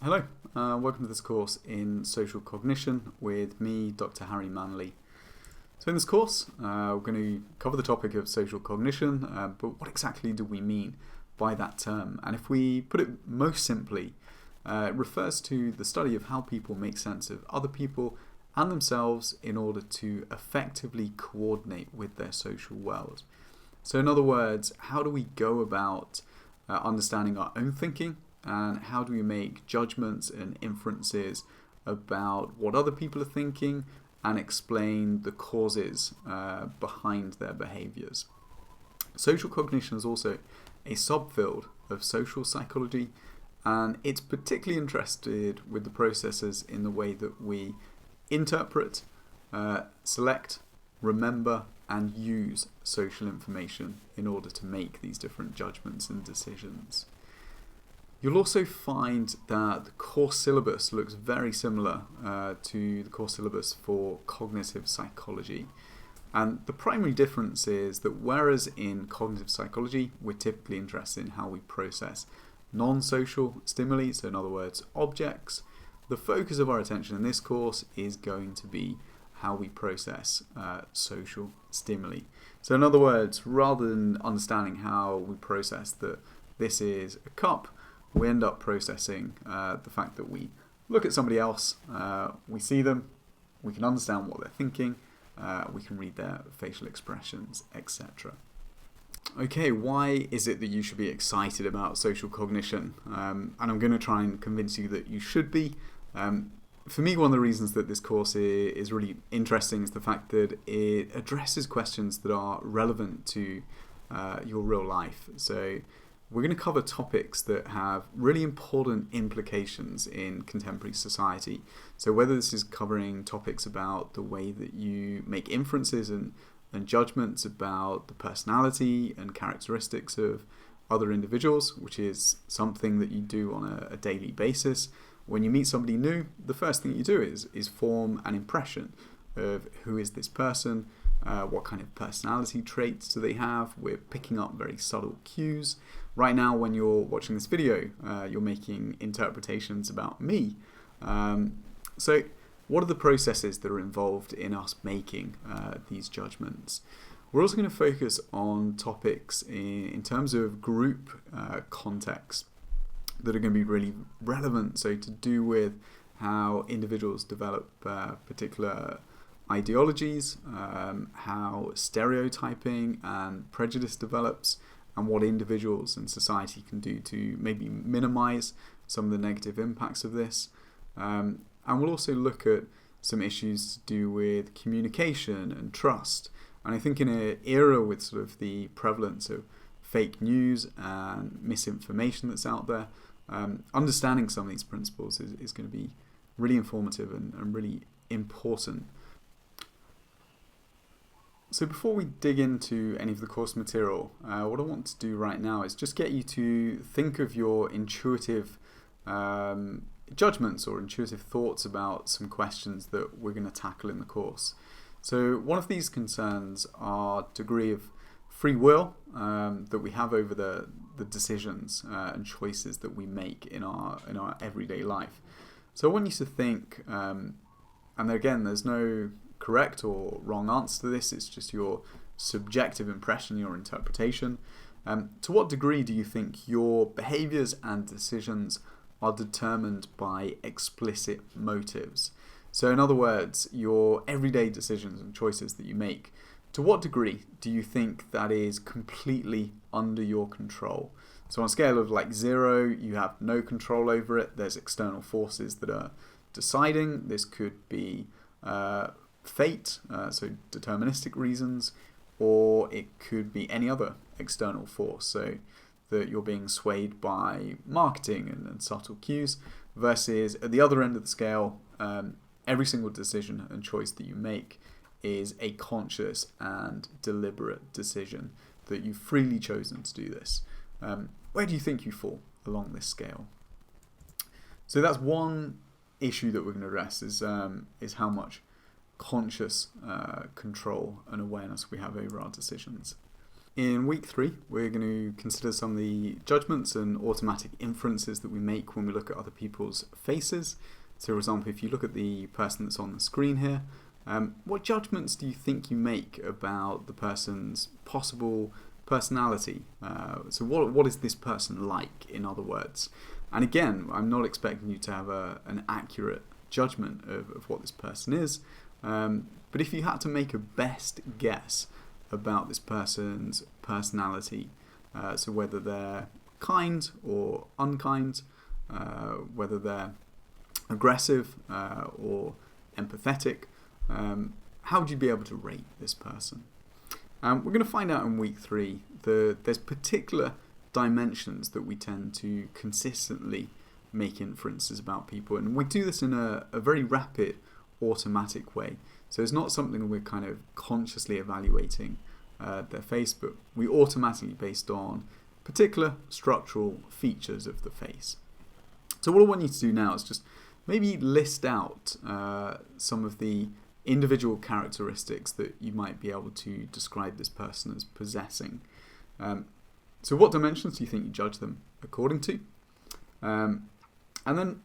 Hello, welcome to this course in social cognition with me, Dr. Harry Manley. So in this course, we're going to cover the topic of social cognition, but what exactly do we mean by that term? And if we put it most simply, it refers to the study of how people make sense of other people and themselves in order to effectively coordinate with their social world. So in other words, how do we go about understanding our own thinking, and how do we make judgments and inferences about what other people are thinking and explain the causes behind their behaviors. Social cognition is also a subfield of social psychology, and it's particularly interested with the processes in the way that we interpret, select, remember, and use social information in order to make these different judgments and decisions. You'll also find that the course syllabus looks very similar to the course syllabus for cognitive psychology. And the primary difference is that whereas in cognitive psychology, we're typically interested in how we process non-social stimuli, so in other words, objects, the focus of our attention in this course is going to be how we process social stimuli. So in other words, rather than understanding how we process that this is a cup, we end up processing the fact that we look at somebody else, we see them, we can understand what they're thinking, we can read their facial expressions, etc. Okay, why is it that you should be excited about social cognition? And I'm going to try and convince you that you should be. For me, one of the reasons that this course is really interesting is the fact that it addresses questions that are relevant to your real life. So we're going to cover topics that have really important implications in contemporary society. So whether this is covering topics about the way that you make inferences and judgments about the personality and characteristics of other individuals, which is something that you do on a daily basis. When you meet somebody new, the first thing you do is form an impression of who is this person, what kind of personality traits do they have. We're picking up very subtle cues. Right now, when you're watching this video, you're making interpretations about me. So what are the processes that are involved in us making these judgments? We're also going to focus on topics in terms of group context that are going to be really relevant, so to do with how individuals develop particular ideologies, how stereotyping and prejudice develops, and what individuals and society can do to maybe minimize some of the negative impacts of this. And we'll also look at some issues to do with communication and trust. And I think in an era with sort of the prevalence of fake news and misinformation that's out there, understanding some of these principles is going to be really informative and really important. So before we dig into any of the course material, what I want to do right now is just get you to think of your intuitive judgments or intuitive thoughts about some questions that we're going to tackle in the course. So one of these concerns our degree of free will that we have over the decisions and choices that we make in our everyday life. So I want you to think, and again, there's no correct or wrong answer to this, it's just your subjective impression, your interpretation. To what degree do you think your behaviors and decisions are determined by explicit motives? So in other words, your everyday decisions and choices that you make, to what degree do you think that is completely under your control? So on a scale of like 0, you have no control over it, there's external forces that are deciding. This could be fate, so deterministic reasons, or it could be any other external force. So that you're being swayed by marketing and subtle cues, versus at the other end of the scale, every single decision and choice that you make is a conscious and deliberate decision that you've freely chosen to do this. Where do you think you fall along this scale? So that's one issue that we're going to address, is how much conscious control and awareness we have over our decisions. In week 3, we're going to consider some of the judgments and automatic inferences that we make when we look at other people's faces. So for example, if you look at the person that's on the screen here, what judgments do you think you make about the person's possible personality? So what is this person like, in other words? And again, I'm not expecting you to have an accurate judgment of what this person is, but if you had to make a best guess about this person's personality, so whether they're kind or unkind, whether they're aggressive or empathetic, how would you be able to rate this person? We're going to find out in week 3 that there's particular dimensions that we tend to consistently make inferences about people, and we do this in a very rapid, automatic way. So it's not something we're kind of consciously evaluating their face, but we automatically, based on particular structural features of the face. So what I want you to do now is just maybe list out some of the individual characteristics that you might be able to describe this person as possessing. So what dimensions do you think you judge them according to? And then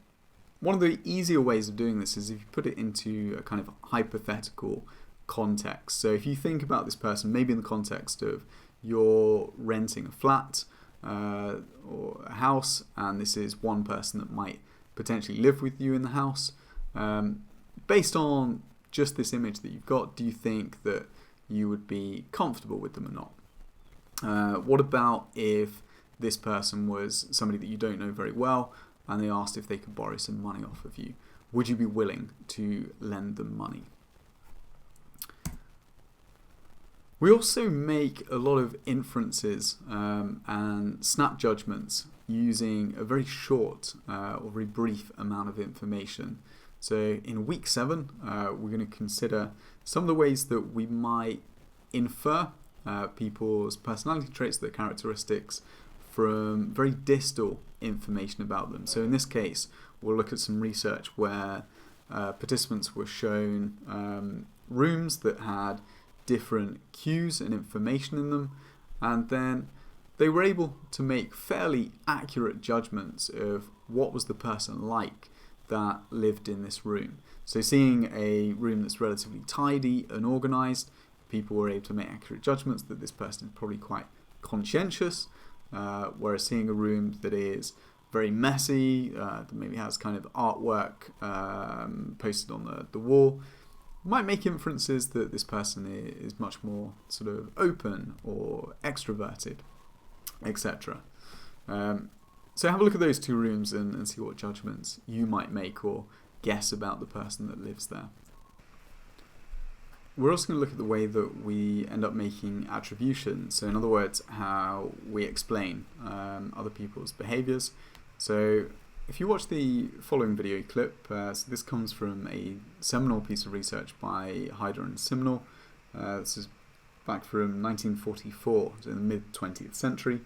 one of the easier ways of doing this is if you put it into a kind of hypothetical context. So if you think about this person maybe in the context of you're renting a flat or a house, and this is one person that might potentially live with you in the house. Based on just this image that you've got, do you think that you would be comfortable with them or not? What about if this person was somebody that you don't know very well and they asked if they could borrow some money off of you? Would you be willing to lend them money? We also make a lot of inferences and snap judgments using a very short or very brief amount of information. So in week 7, we're going to consider some of the ways that we might infer people's personality traits, their characteristics, from very distal information about them. So in this case, we'll look at some research where participants were shown rooms that had different cues and information in them, and then they were able to make fairly accurate judgments of what was the person like that lived in this room. So seeing a room that's relatively tidy and organised, people were able to make accurate judgments that this person is probably quite conscientious, whereas seeing a room that is very messy, that maybe has kind of artwork posted on the wall, might make inferences that this person is much more sort of open or extroverted, etc. So have a look at those 2 rooms and see what judgments you might make or guess about the person that lives there. We're also going to look at the way that we end up making attribution. So in other words, how we explain other people's behaviours. So if you watch the following video clip, so this comes from a seminal piece of research by Hyder and Simnel. This is back from 1944, so in the mid-20th century.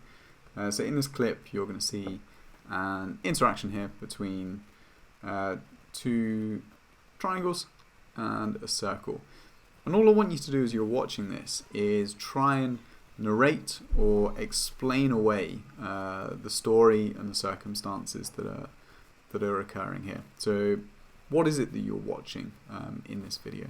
So in this clip, you're going to see an interaction here between 2 triangles and a circle. And all I want you to do as you're watching this is try and narrate or explain away the story and the circumstances that are occurring here. So what is it that you're watching in this video?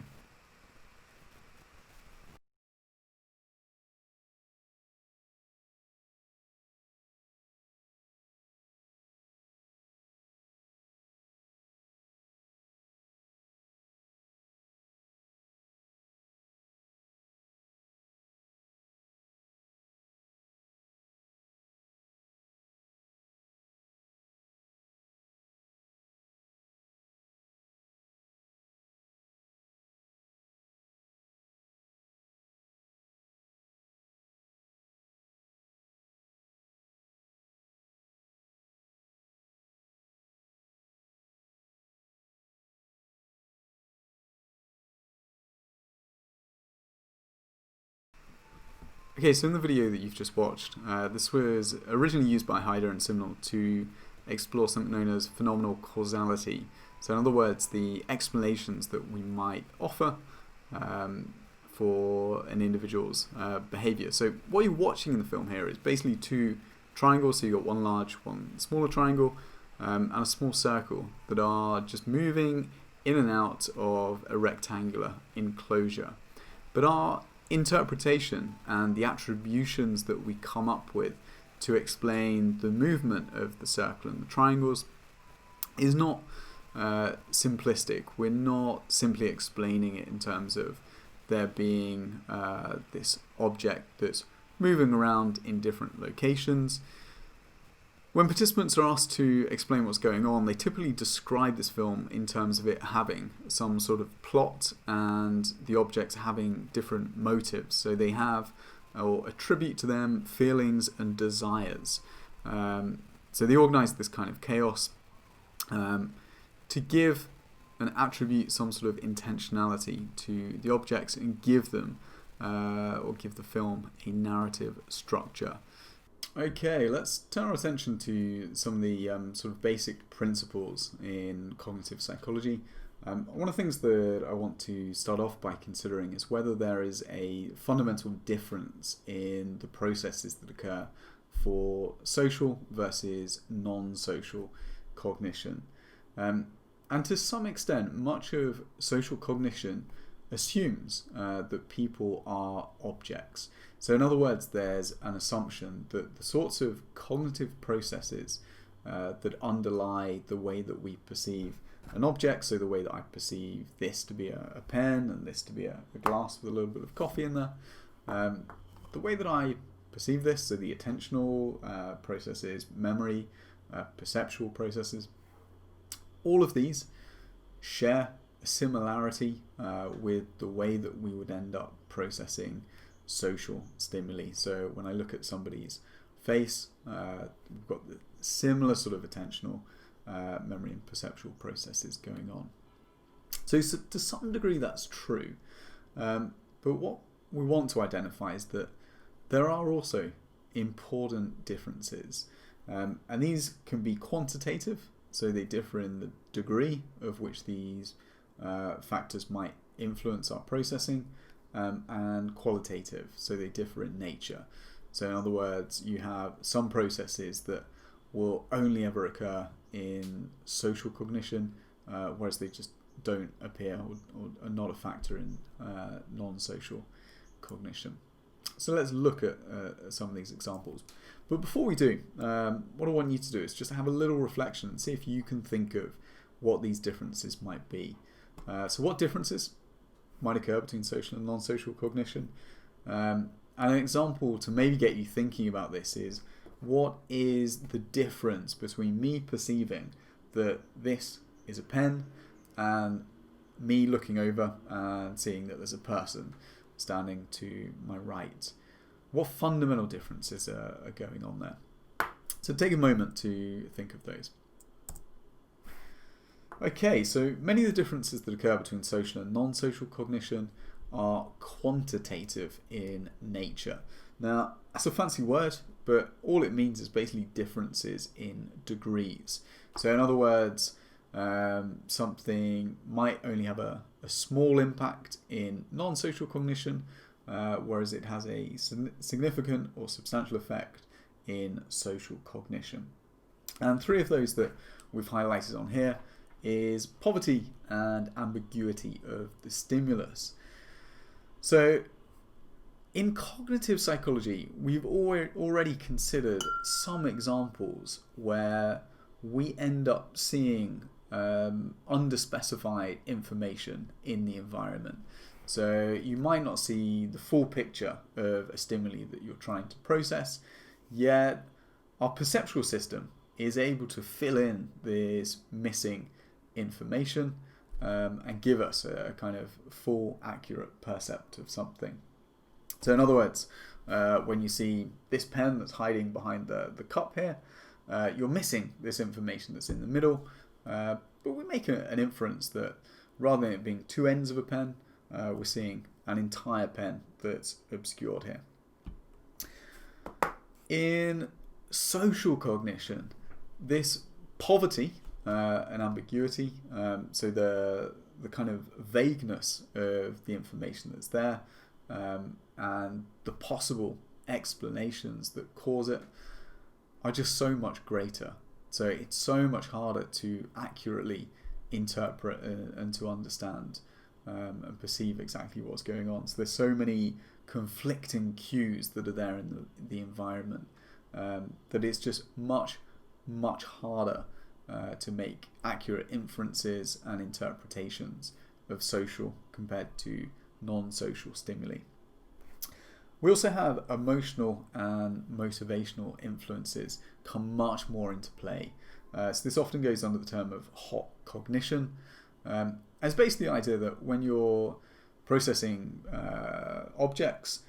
Okay, so in the video that you've just watched, this was originally used by Hyder and Simnel to explore something known as phenomenal causality. So in other words, the explanations that we might offer for an individual's behavior. So what you're watching in the film here is basically two triangles. So you've got one large, one smaller triangle, and a small circle that are just moving in and out of a rectangular enclosure. But our interpretation and the attributions that we come up with to explain the movement of the circle and the triangles is not simplistic. We're not simply explaining it in terms of there being this object that's moving around in different locations. When participants are asked to explain what's going on, they typically describe this film in terms of it having some sort of plot and the objects having different motives. So they have or attribute to them feelings and desires. So they organize this kind of chaos to give and attribute some sort of intentionality to the objects and give them or give the film a narrative structure. Okay, let's turn our attention to some of the sort of basic principles in cognitive psychology. One of the things that I want to start off by considering is whether there is a fundamental difference in the processes that occur for social versus non-social cognition. And to some extent, much of social cognition assumes that people are objects. So in other words, there's an assumption that the sorts of cognitive processes that underlie the way that we perceive an object, so the way that I perceive this to be a pen and this to be a glass with a little bit of coffee in there, the way that I perceive this, so the attentional processes, memory, perceptual processes, all of these share a similarity with the way that we would end up processing social stimuli. So when I look at somebody's face, we've got the similar sort of attentional memory and perceptual processes going on. So to some degree that's true, but what we want to identify is that there are also important differences, and these can be quantitative, so they differ in the degree of which these factors might influence our processing, and qualitative, so they differ in nature. So in other words, you have some processes that will only ever occur in social cognition, whereas they just don't appear or are not a factor in non-social cognition. So let's look at some of these examples. But before we do, what I want you to do is just have a little reflection and see if you can think of what these differences might be. So what differences might occur between social and non-social cognition? And an example to maybe get you thinking about this is, what is the difference between me perceiving that this is a pen and me looking over and seeing that there's a person standing to my right? What fundamental differences are going on there? So take a moment to think of those. Okay, so many of the differences that occur between social and non-social cognition are quantitative in nature. Now, that's a fancy word, but all it means is basically differences in degrees. So in other words, something might only have a small impact in non-social cognition, whereas it has a significant or substantial effect in social cognition. And three of those that we've highlighted on here is poverty and ambiguity of the stimulus. So in cognitive psychology, we've already considered some examples where we end up seeing underspecified information in the environment. So you might not see the full picture of a stimuli that you're trying to process, yet our perceptual system is able to fill in this missing information and give us a kind of full, accurate percept of something. So in other words, when you see this pen that's hiding behind the cup here, you're missing this information that's in the middle, but we make an inference that rather than it being two ends of a pen, we're seeing an entire pen that's obscured here. In social cognition, this poverty and ambiguity, so the kind of vagueness of the information that's there, and the possible explanations that cause it are just so much greater. So it's so much harder to accurately interpret and to understand and perceive exactly what's going on. So there's so many conflicting cues that are there in the environment that it's just much harder to make accurate inferences and interpretations of social compared to non-social stimuli. We also have emotional and motivational influences come much more into play. So this often goes under the term of hot cognition. It's basically the idea that when you're processing objects,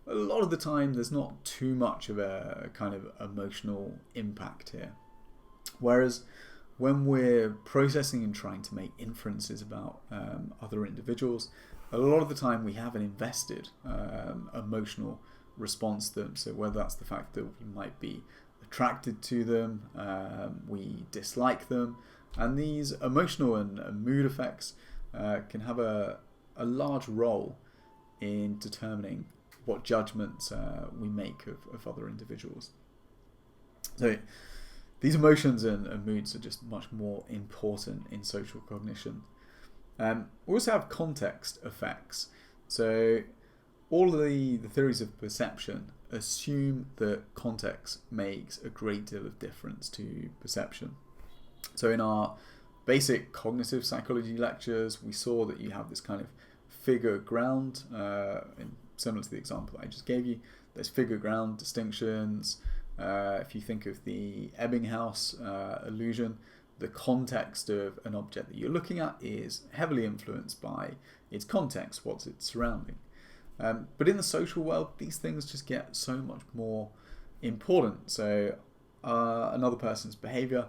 a lot of the time there's not too much of a kind of emotional impact here. Whereas when we're processing and trying to make inferences about other individuals, a lot of the time we have an invested emotional response to them. So whether that's the fact that we might be attracted to them, we dislike them, and these emotional and mood effects can have a large role in determining what judgments we make of other individuals. So these emotions and moods are just much more important in social cognition. We also have context effects. So all of the theories of perception assume that context makes a great deal of difference to perception. So in our basic cognitive psychology lectures, we saw that you have this kind of figure ground, similar to the example I just gave you. There's figure ground distinctions. If you think of the Ebbinghaus illusion, the context of an object that you're looking at is heavily influenced by its context, what's its surrounding. But in the social world, these things just get so much more important. So another person's behavior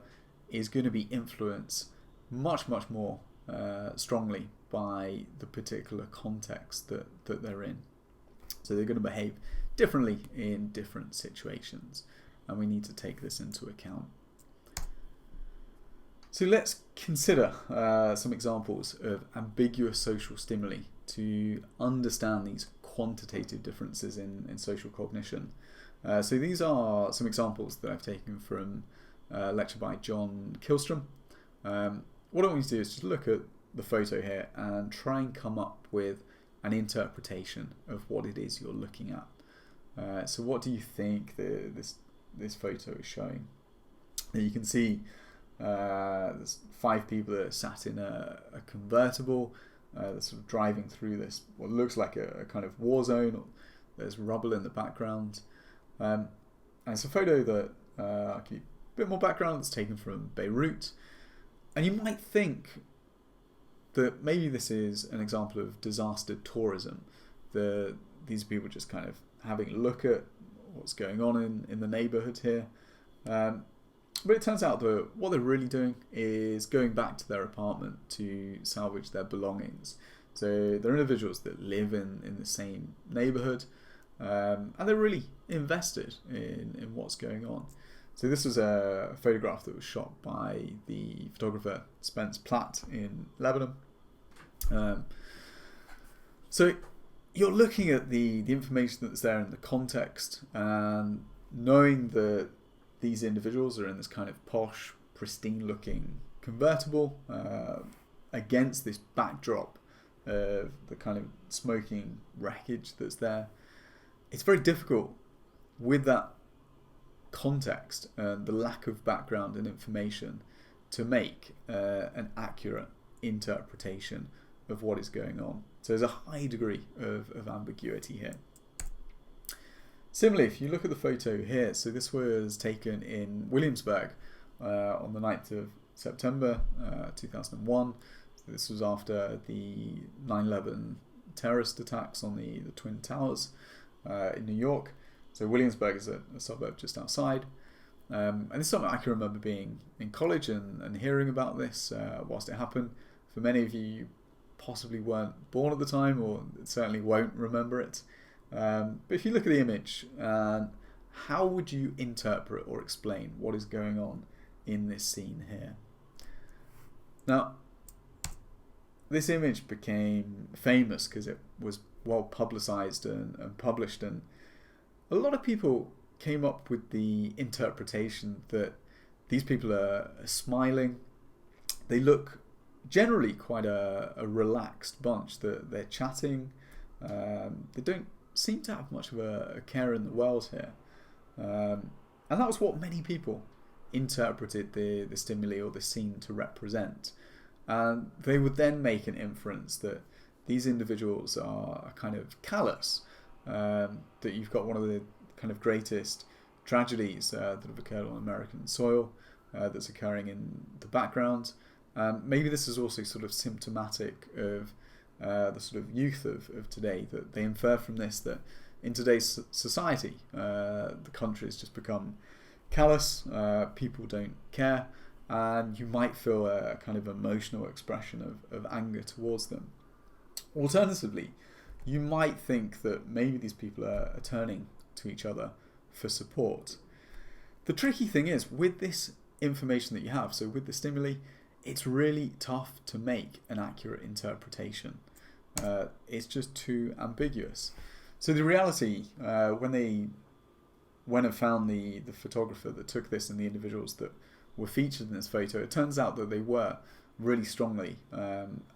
is going to be influenced much more strongly by the particular context that they're in. So they're going to behave differently in different situations, and we need to take this into account. So let's consider some examples of ambiguous social stimuli to understand these quantitative differences in social cognition. So these are some examples that I've taken from a lecture by John Kilstrom. What I want you to do is just look at the photo here and try and come up with an interpretation of what it is you're looking at. So what do you think this photo is showing? And you can see there's 5 people that are sat in a convertible. They're sort of driving through this what looks like a kind of war zone. There's rubble in the background, and it's a photo that I'll give you a bit more background. It's taken from Beirut, and you might think that maybe this is an example of disaster tourism. These people just kind of having a look at what's going on in the neighbourhood here. But it turns out that what they're really doing is going back to their apartment to salvage their belongings. So they're individuals that live in the same neighbourhood, and they're really invested in what's going on. So this was a photograph that was shot by the photographer Spence Platt in Lebanon. So you're looking at the information that's there in the context, and knowing that these individuals are in this kind of posh, pristine-looking convertible against this backdrop of the kind of smoking wreckage that's there. It's very difficult with that context and the lack of background and information to make an accurate interpretation of what is going on. So there's a high degree of ambiguity here. Similarly, if you look at the photo here, so this was taken in Williamsburg on the 9th of September 2001. So this was after the 9/11 terrorist attacks on the Twin Towers in New York. So Williamsburg is a suburb just outside. And this is something I can remember being in college and hearing about this whilst it happened. For many of you, you possibly weren't born at the time, or certainly won't remember it. But if you look at the image and how would you interpret or explain what is going on in this scene here? Now, this image became famous because it was well publicized and published, and a lot of people came up with the interpretation that these people are smiling. They look generally quite a relaxed bunch. They're chatting. They don't seem to have much of a care in the world here. And that was what many people interpreted the stimuli or the scene to represent. And they would then make an inference that these individuals are kind of callous, that you've got one of the kind of greatest tragedies that have occurred on American soil that's occurring in the background. Maybe this is also sort of symptomatic of the sort of youth of today, that they infer from this that in today's society the country has just become callous, people don't care, and you might feel a kind of emotional expression of anger towards them. Alternatively, you might think that maybe these people are turning to each other for support. The tricky thing is, with this information that you have, so with the stimuli, it's really tough to make an accurate interpretation. It's just too ambiguous. So the reality, when they went and found the photographer that took this and the individuals that were featured in this photo, it turns out that they were really strongly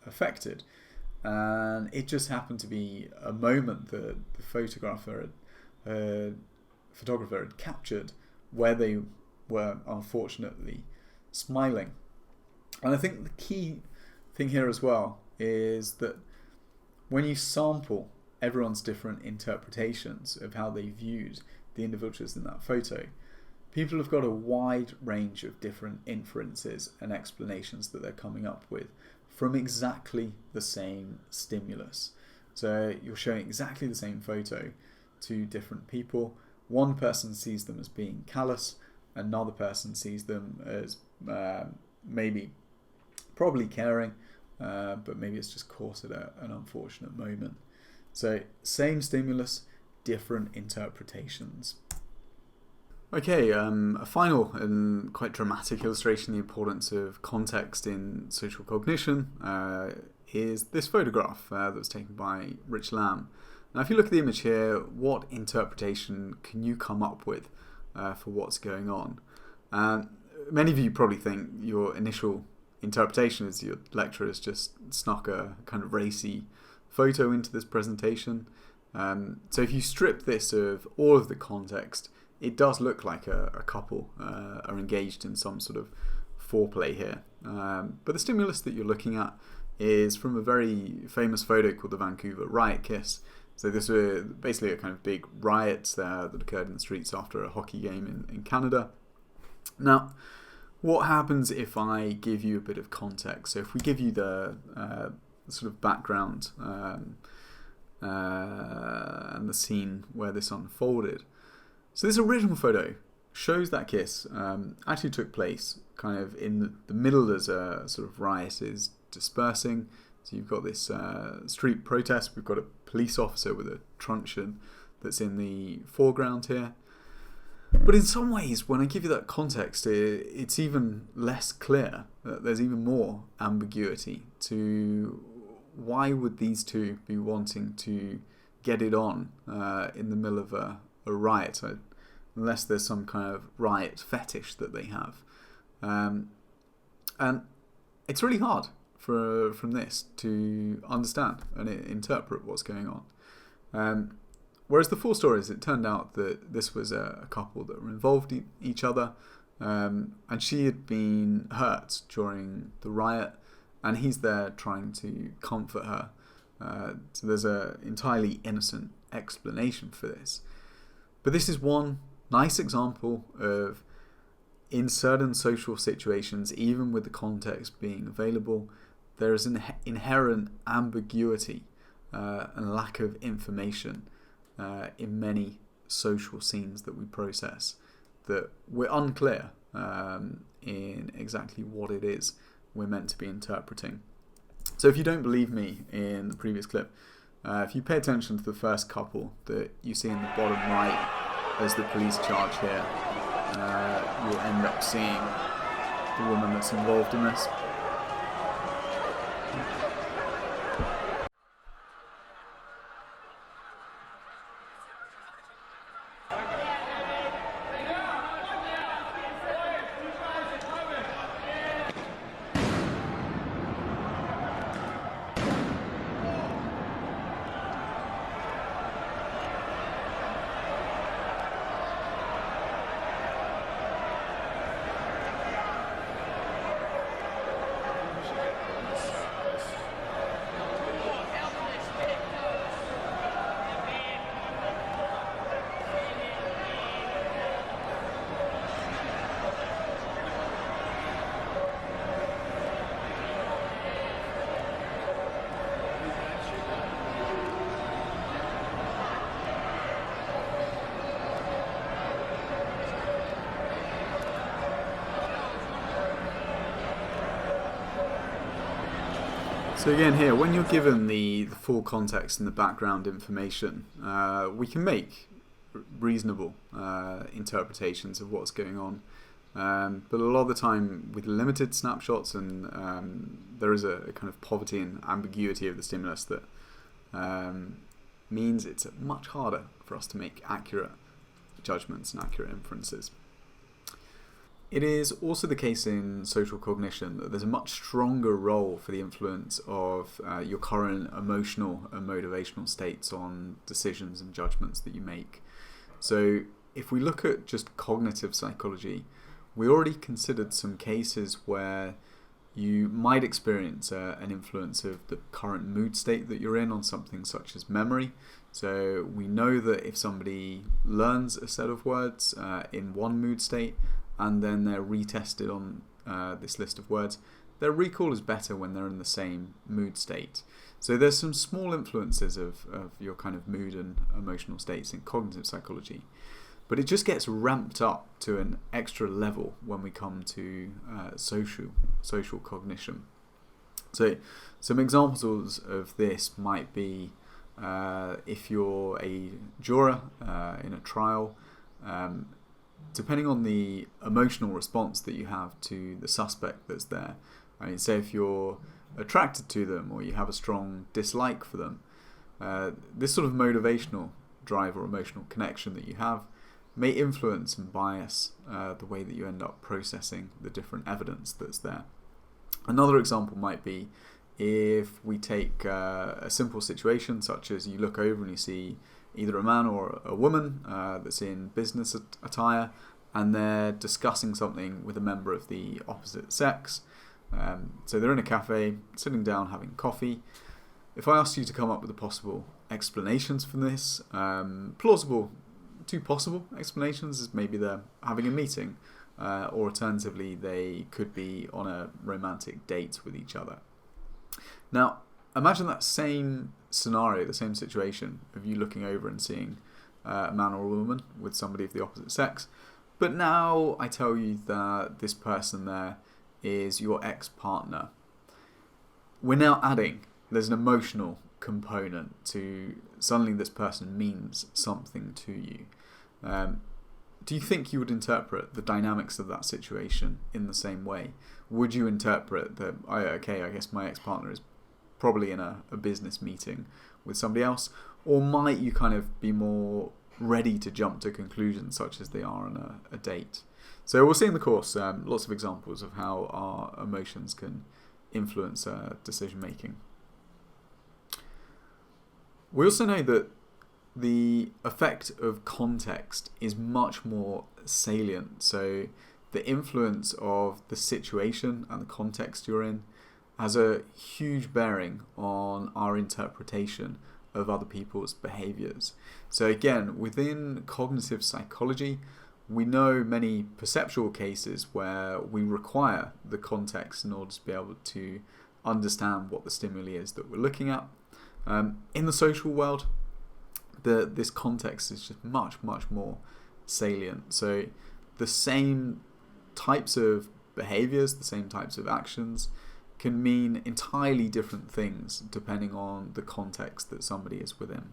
affected. And it just happened to be a moment that the photographer had captured where they were unfortunately smiling. And I think the key thing here as well is that when you sample everyone's different interpretations of how they viewed the individuals in that photo, people have got a wide range of different inferences and explanations that they're coming up with from exactly the same stimulus. So you're showing exactly the same photo to different people. One person sees them as being callous, another person sees them as probably caring, but maybe it's just caught at an unfortunate moment. So same stimulus, different interpretations. Okay, a final and quite dramatic illustration of the importance of context in social cognition is this photograph that was taken by Rich Lamb. Now, if you look at the image here, what interpretation can you come up with for what's going on? Many of you probably think your initial interpretation is your lecturer has just snuck a kind of racy photo into this presentation. So if you strip this of all of the context, it does look like a couple are engaged in some sort of foreplay here. But the stimulus that you're looking at is from a very famous photo called the Vancouver Riot Kiss. So this was basically a kind of big riot that occurred in the streets after a hockey game in Canada. Now, what happens if I give you a bit of context? So if we give you the sort of background and the scene where this unfolded. So this original photo shows that kiss actually took place kind of in the middle as a sort of riot is dispersing. So you've got this street protest. We've got a police officer with a truncheon that's in the foreground here. But in some ways, when I give you that context, it's even less clear. There's even more ambiguity to why would these two be wanting to get it on in the middle of a riot, unless there's some kind of riot fetish that they have. And it's really hard from this to understand and interpret what's going on. Whereas the full story is, it turned out that this was a couple that were involved in each other, and she had been hurt during the riot, and he's there trying to comfort her. So there's an entirely innocent explanation for this. But this is one nice example of, in certain social situations, even with the context being available, there is an inherent ambiguity and lack of information in many social scenes that we process, that we're unclear in exactly what it is we're meant to be interpreting. So if you don't believe me in the previous clip, if you pay attention to the first couple that you see in the bottom right as the police charge here, you'll end up seeing the woman that's involved in this. So again here, when you're given the full context and the background information, we can make reasonable interpretations of what's going on. But a lot of the time with limited snapshots, and there is a kind of poverty and ambiguity of the stimulus that means it's much harder for us to make accurate judgments and accurate inferences. It is also the case in social cognition that there's a much stronger role for the influence of your current emotional and motivational states on decisions and judgments that you make. So if we look at just cognitive psychology, we already considered some cases where you might experience an influence of the current mood state that you're in on something such as memory. So we know that if somebody learns a set of words in one mood state, and then they're retested on this list of words, their recall is better when they're in the same mood state. So there's some small influences of your kind of mood and emotional states in cognitive psychology. But it just gets ramped up to an extra level when we come to social cognition. So some examples of this might be if you're a juror in a trial, depending on the emotional response that you have to the suspect that's there. I mean, say if you're attracted to them or you have a strong dislike for them, this sort of motivational drive or emotional connection that you have may influence and bias the way that you end up processing the different evidence that's there. Another example might be if we take a simple situation such as you look over and you see either a man or a woman that's in business attire, and they're discussing something with a member of the opposite sex. So they're in a cafe, sitting down having coffee. If I asked you to come up with the possible explanations for this, two possible explanations is maybe they're having a meeting, or alternatively they could be on a romantic date with each other. Now, imagine that same scenario, the same situation of you looking over and seeing a man or a woman with somebody of the opposite sex, but now I tell you that this person there is your ex-partner. We're now adding, there's an emotional component to suddenly this person means something to you. Do you think you would interpret the dynamics of that situation in the same way? Would you interpret that, I guess my ex-partner is probably in a business meeting with somebody else, or might you kind of be more ready to jump to conclusions such as they are on a date? So we'll see in the course lots of examples of how our emotions can influence decision making. We also know that the effect of context is much more salient. So the influence of the situation and the context you're in has a huge bearing on our interpretation of other people's behaviors. So again, within cognitive psychology, we know many perceptual cases where we require the context in order to be able to understand what the stimuli is that we're looking at. In the social world, this context is just much more salient. So the same types of behaviors, the same types of actions can mean entirely different things depending on the context that somebody is within.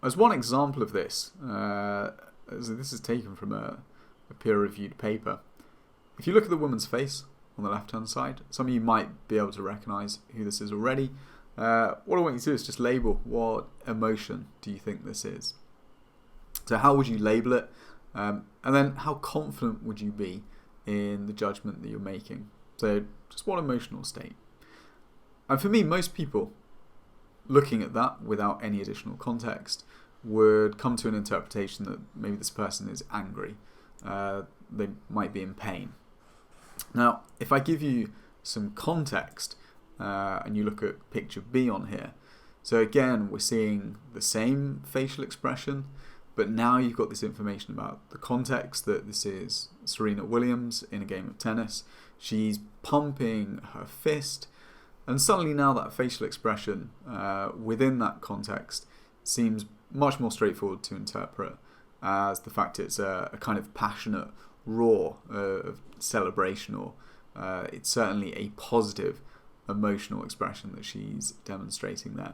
As one example of this, this is taken from a peer-reviewed paper. If you look at the woman's face on the left-hand side, some of you might be able to recognise who this is already. What I want you to do is just label what emotion do you think this is. So how would you label it? And then how confident would you be in the judgment that you're making? So just what emotional state. And for me, most people looking at that without any additional context would come to an interpretation that maybe this person is angry. They might be in pain. Now, if I give you some context and you look at picture B on here, so again, we're seeing the same facial expression, but now you've got this information about the context that this is Serena Williams in a game of tennis. She's pumping her fist, and suddenly now that facial expression within that context seems much more straightforward to interpret as the fact it's a kind of passionate roar of celebration, or it's certainly a positive emotional expression that she's demonstrating there.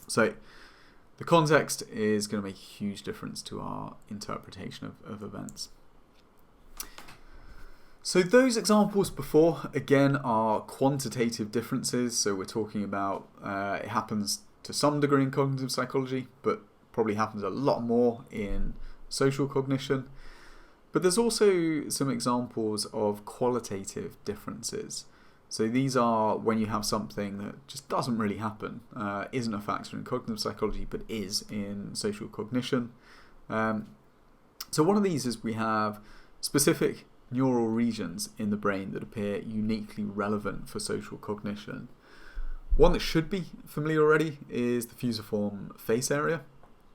So the context is going to make a huge difference to our interpretation of events. So those examples before, again, are quantitative differences. So we're talking about it happens to some degree in cognitive psychology, but probably happens a lot more in social cognition. But there's also some examples of qualitative differences. So these are when you have something that just doesn't really happen, isn't a factor in cognitive psychology, but is in social cognition. So one of these is we have specific neural regions in the brain that appear uniquely relevant for social cognition. One that should be familiar already is the fusiform face area.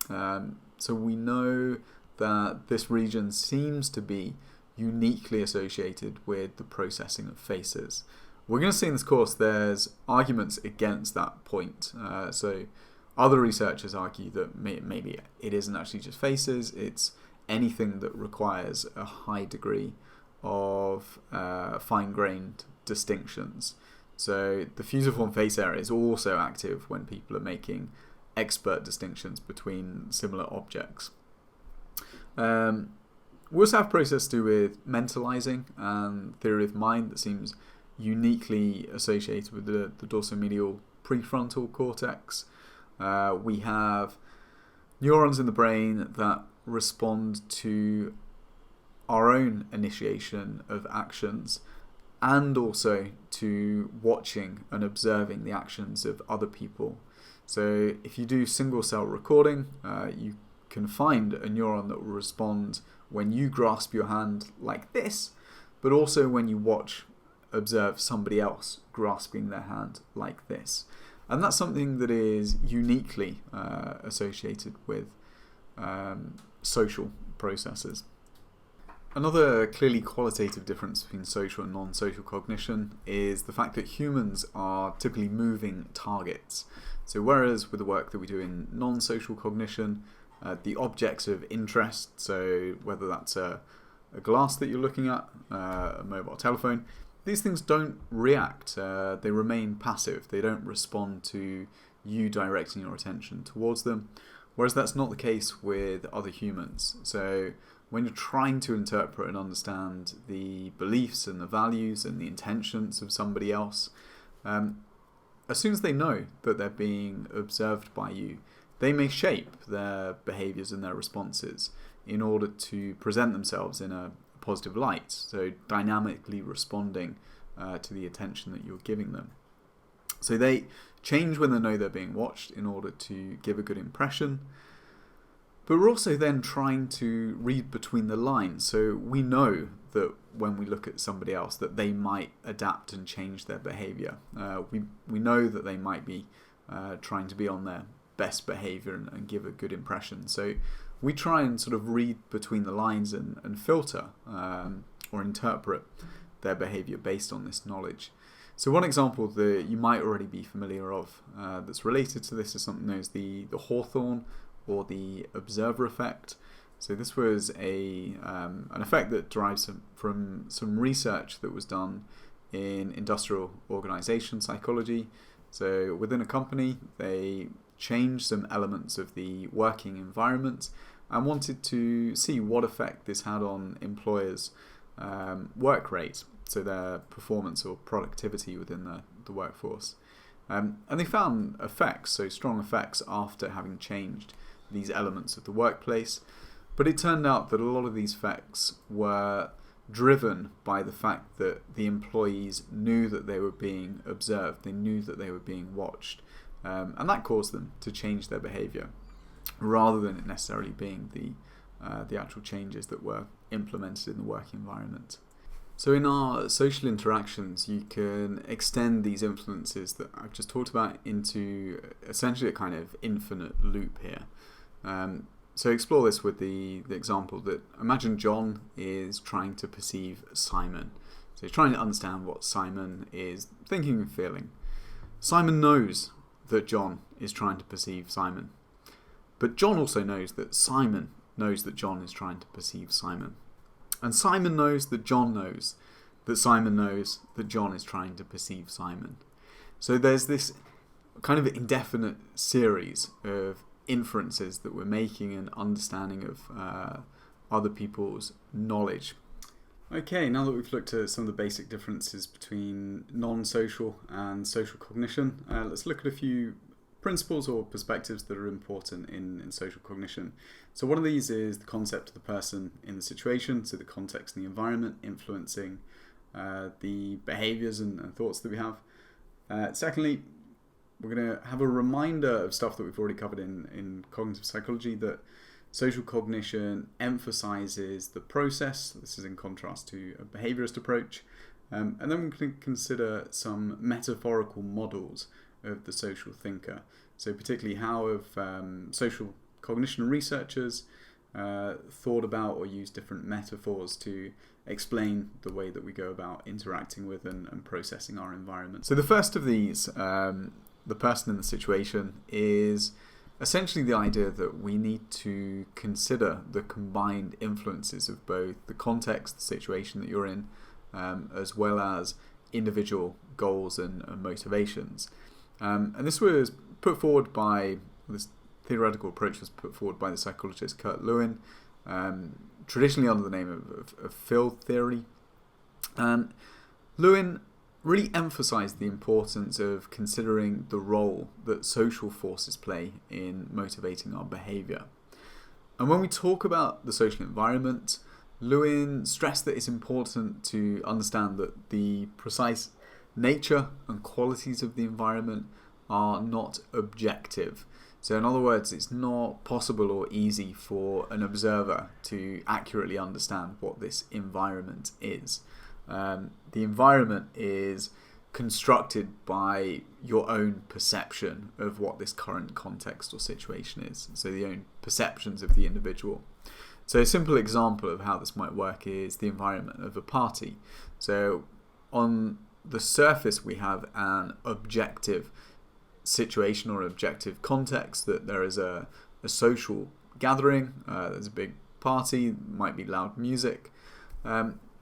So we know that this region seems to be uniquely associated with the processing of faces. We're going to see in this course there's arguments against that point. So other researchers argue that maybe it isn't actually just faces, it's anything that requires a high degree of fine-grained distinctions. So the fusiform face area is also active when people are making expert distinctions between similar objects. We also have a process to do with mentalizing and theory of mind that seems uniquely associated with the dorsomedial prefrontal cortex. We have neurons in the brain that respond to our own initiation of actions and also to watching and observing the actions of other people. So if you do single cell recording, you can find a neuron that will respond when you grasp your hand like this, but also when you observe somebody else grasping their hand like this. And that's something that is uniquely associated with social processes. Another clearly qualitative difference between social and non-social cognition is the fact that humans are typically moving targets. So whereas with the work that we do in non-social cognition, the objects of interest, so whether that's a glass that you're looking at, a mobile telephone, these things don't react. They remain passive. They don't respond to you directing your attention towards them. Whereas that's not the case with other humans. So when you're trying to interpret and understand the beliefs and the values and the intentions of somebody else, as soon as they know that they're being observed by you, they may shape their behaviours and their responses in order to present themselves in a positive light, so dynamically responding to the attention that you're giving them. So they change when they know they're being watched in order to give a good impression. But we're also then trying to read between the lines. So we know that when we look at somebody else that they might adapt and change their behaviour. We know that they might be trying to be on their best behaviour and give a good impression. So we try and sort of read between the lines and filter or interpret their behaviour based on this knowledge. So one example that you might already be familiar of that's related to this is something known as the Hawthorne or the observer effect. So this was an effect that derives from some research that was done in industrial organisation psychology. So within a company, they change some elements of the working environment and wanted to see what effect this had on employers' work rate, so their performance or productivity within the workforce. And they found effects, so strong effects, after having changed these elements of the workplace. But it turned out that a lot of these effects were driven by the fact that the employees knew that they were being observed, they knew that they were being watched, and that caused them to change their behaviour, rather than it necessarily being the actual changes that were implemented in the work environment. So in our social interactions, you can extend these influences that I've just talked about into essentially a kind of infinite loop here. So explore this with the example that, imagine John is trying to perceive Simon. So he's trying to understand what Simon is thinking and feeling. Simon knows that John is trying to perceive Simon. But John also knows that Simon knows that John is trying to perceive Simon. And Simon knows that John knows that Simon knows that John is trying to perceive Simon. So there's this kind of indefinite series of inferences that we're making and understanding of other people's knowledge. Okay, now that we've looked at some of the basic differences between non-social and social cognition, let's look at a few principles or perspectives that are important in social cognition. So one of these is the concept of the person in the situation, so the context and the environment influencing the behaviours and thoughts that we have. Secondly, we're going to have a reminder of stuff that we've already covered in cognitive psychology, that social cognition emphasises the process. This is in contrast to a behaviourist approach. And then we're going to consider some metaphorical models of the social thinker. So particularly how have social cognition researchers thought about or used different metaphors to explain the way that we go about interacting with and processing our environment. So the first of these, the person in the situation, is essentially the idea that we need to consider the combined influences of both the context, the situation that you're in, as well as individual goals and motivations. And this was put forward by, this theoretical approach was put forward by the psychologist Kurt Lewin, traditionally under the name of field theory. And Lewin really emphasized the importance of considering the role that social forces play in motivating our behavior. And when we talk about the social environment, Lewin stressed that it's important to understand that the precise nature and qualities of the environment are not objective. So in other words, it's not possible or easy for an observer to accurately understand what this environment is. The environment is constructed by your own perception of what this current context or situation is, so the own perceptions of the individual. So a simple example of how this might work is the environment of a party. So on the surface we have an objective situation or objective context, that there is a social gathering, there's a big party, might be loud music,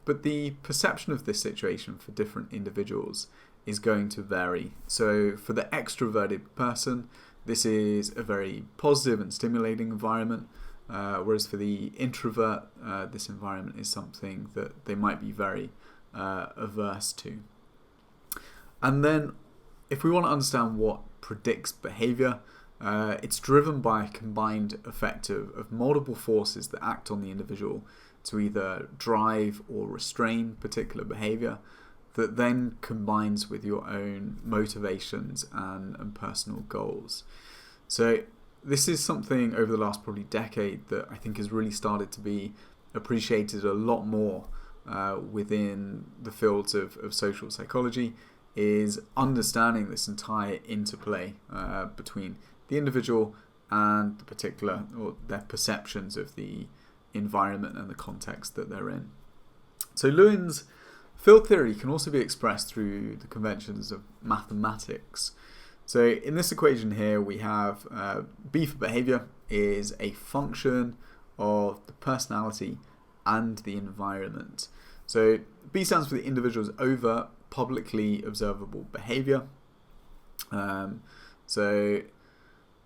but the perception of this situation for different individuals is going to vary. So for the extroverted person, this is a very positive and stimulating environment, whereas for the introvert, this environment is something that they might be very averse to. And then if we want to understand what predicts behaviour, it's driven by a combined effect of multiple forces that act on the individual to either drive or restrain particular behaviour, that then combines with your own motivations and personal goals. So this is something over the last probably decade that I think has really started to be appreciated a lot more within the fields of social psychology, is understanding this entire interplay between the individual and the particular, or their perceptions of the environment and the context that they're in. So Lewin's field theory can also be expressed through the conventions of mathematics. So in this equation here we have B for behaviour is a function of the personality and the environment. So B stands for the individual's overt, publicly observable behaviour. So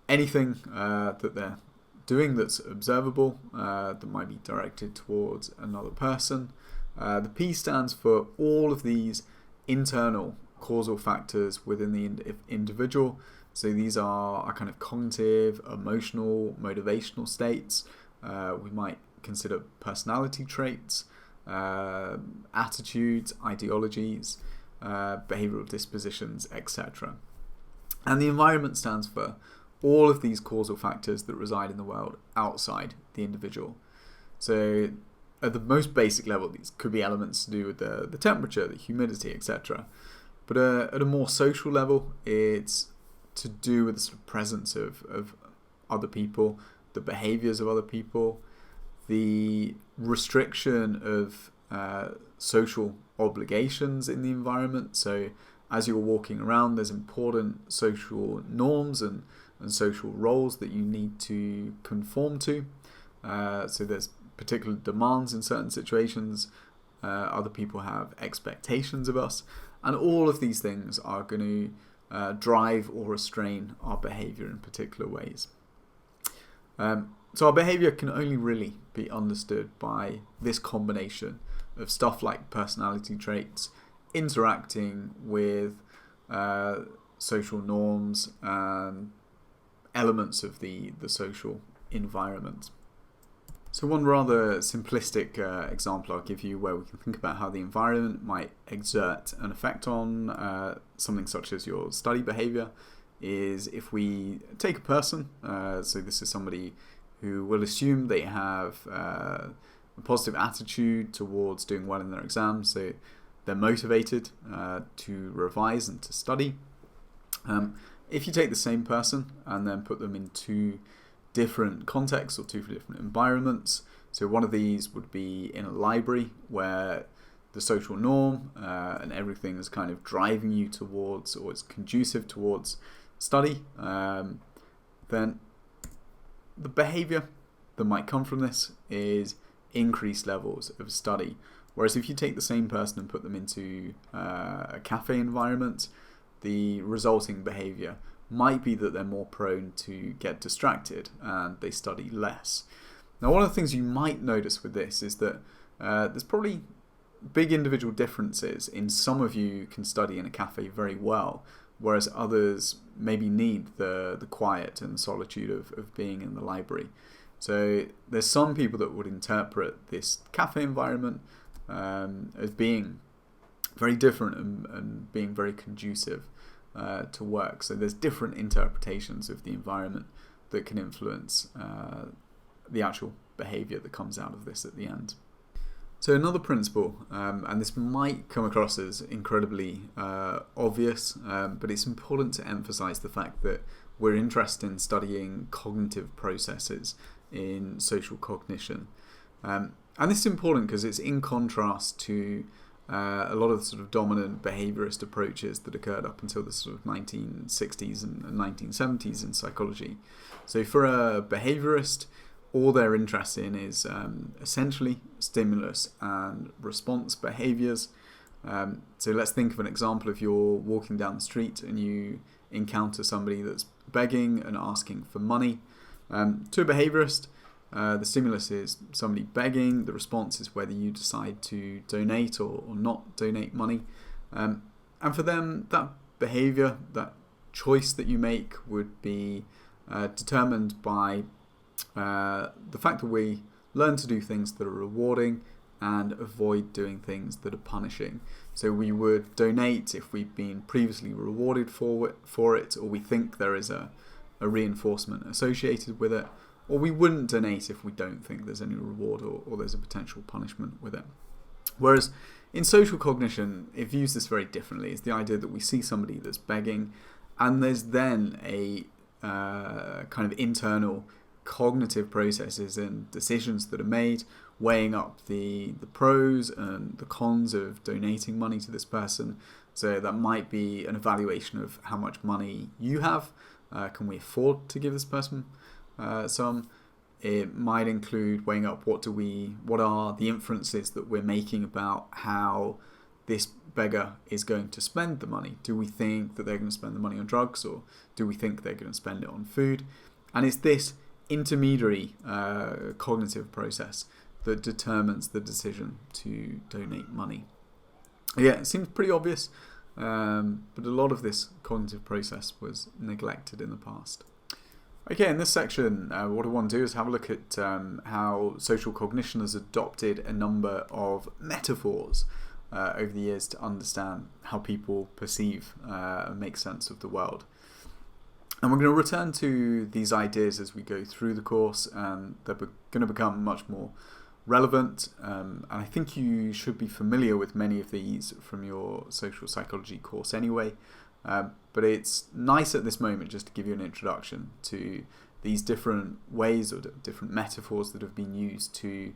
anything that they're doing that's observable, that might be directed towards another person. The P stands for all of these internal causal factors within the individual. So these are kind of cognitive, emotional, motivational states. We might consider personality traits, attitudes, ideologies, behavioral dispositions, etc. And the environment stands for all of these causal factors that reside in the world outside the individual. So at the most basic level, these could be elements to do with the temperature, the humidity, etc. But at a more social level, it's to do with the sort of presence of other people, the behaviors of other people, the restriction of social obligations in the environment. So as you're walking around, there's important social norms and social roles that you need to conform to. So there's particular demands in certain situations. Other people have expectations of us. And all of these things are going to drive or restrain our behavior in particular ways. So our behavior can only really be understood by this combination of stuff like personality traits, interacting with social norms and elements of the social environment. So one rather simplistic example I'll give you where we can think about how the environment might exert an effect on something such as your study behavior is if we take a person, so this is somebody who will assume they have a positive attitude towards doing well in their exams, so they're motivated to revise and to study. If you take the same person and then put them in two different contexts or two different environments, so one of these would be in a library where the social norm and everything is kind of driving you towards, or it's conducive towards study, then the behavior that might come from this is increased levels of study. Whereas if you take the same person and put them into a cafe environment, the resulting behavior might be that they're more prone to get distracted and they study less. Now, one of the things you might notice with this is that there's probably big individual differences. In some of you can study in a cafe very well, whereas others maybe need the quiet and solitude of being in the library. So there's some people that would interpret this cafe environment as being very different and being very conducive to work. So there's different interpretations of the environment that can influence the actual behavior that comes out of this at the end. So another principle, and this might come across as incredibly obvious, but it's important to emphasize the fact that we're interested in studying cognitive processes in social cognition. And this is important because it's in contrast to a lot of the sort of dominant behaviorist approaches that occurred up until the sort of 1960s and 1970s in psychology. So for a behaviorist, all they're interested in is essentially stimulus and response behaviors. So let's think of an example. If you're walking down the street and you encounter somebody that's begging and asking for money, to a behaviorist, the stimulus is somebody begging. The response is whether you decide to donate or not donate money. And for them, that behavior, that choice that you make would be determined by the fact that we learn to do things that are rewarding and avoid doing things that are punishing. So we would donate if we've been previously rewarded for it, or we think there is a reinforcement associated with it, or we wouldn't donate if we don't think there's any reward or there's a potential punishment with it. Whereas in social cognition, it views this very differently. It's the idea that we see somebody that's begging, and there's then a kind of internal cognitive processes and decisions that are made, weighing up the pros and the cons of donating money to this person. So that might be an evaluation of how much money you have. Can we afford to give this person some? It might include weighing up what are the inferences that we're making about how this beggar is going to spend the money? Do we think that they're going to spend the money on drugs, or do we think they're going to spend it on food? And it's this intermediary cognitive process that determines the decision to donate money. Yeah, it seems pretty obvious, but a lot of this cognitive process was neglected in the past. Okay, in this section, what I want to do is have a look at how social cognition has adopted a number of metaphors over the years to understand how people perceive and make sense of the world. And we're going to return to these ideas as we go through the course, and they're going to become much more relevant. And I think you should be familiar with many of these from your social psychology course anyway. But it's nice at this moment just to give you an introduction to these different ways or different metaphors that have been used to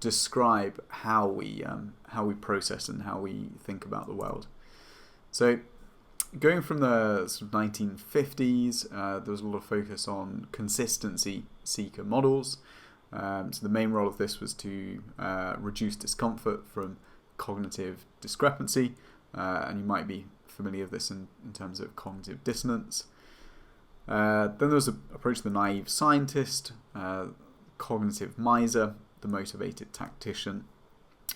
describe how we process and how we think about the world. So going from the sort of 1950s, there was a lot of focus on consistency seeker models. So the main role of this was to reduce discomfort from cognitive discrepancy, and you might be familiar with this in terms of cognitive dissonance. Then there was an approach to the naive scientist, cognitive miser, the motivated tactician,